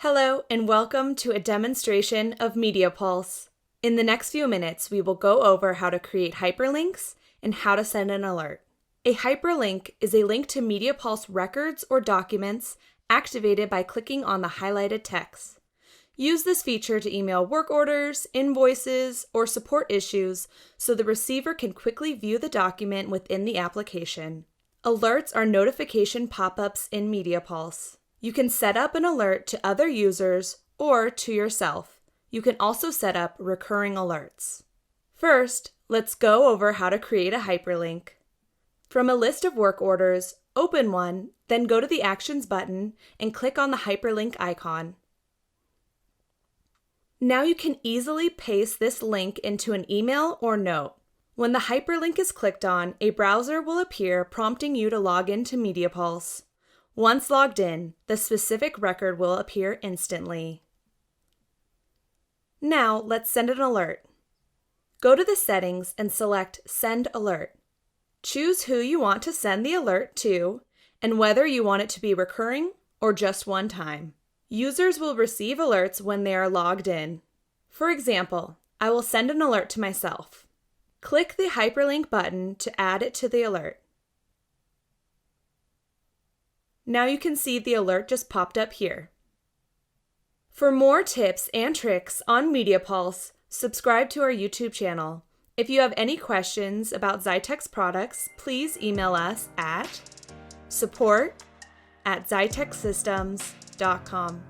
Hello and welcome to a demonstration of MediaPulse. In the next few minutes, we will go over how to create hyperlinks and how to send an alert. A hyperlink is a link to MediaPulse records or documents activated by clicking on the highlighted text. Use this feature to email work orders, invoices, or support issues so the receiver can quickly view the document within the application. Alerts are notification pop-ups in MediaPulse. You can set up an alert to other users or to yourself. You can also set up recurring alerts. First, let's go over how to create a hyperlink. From a list of work orders, open one, then go to the Actions button and click on the hyperlink icon. Now you can easily paste this link into an email or note. When the hyperlink is clicked on, a browser will appear prompting you to log into MediaPulse. Once logged in, the specific record will appear instantly. Now let's send an alert. Go to the settings and select Send Alert. Choose who you want to send the alert to and whether you want it to be recurring or just one time. Users will receive alerts when they are logged in. For example, I will send an alert to myself. Click the hyperlink button to add it to the alert. Now you can see the alert just popped up here. For more tips and tricks on MediaPulse, subscribe to our YouTube channel. If you have any questions about Xytech's products, please email us at support@xytechsystems.com.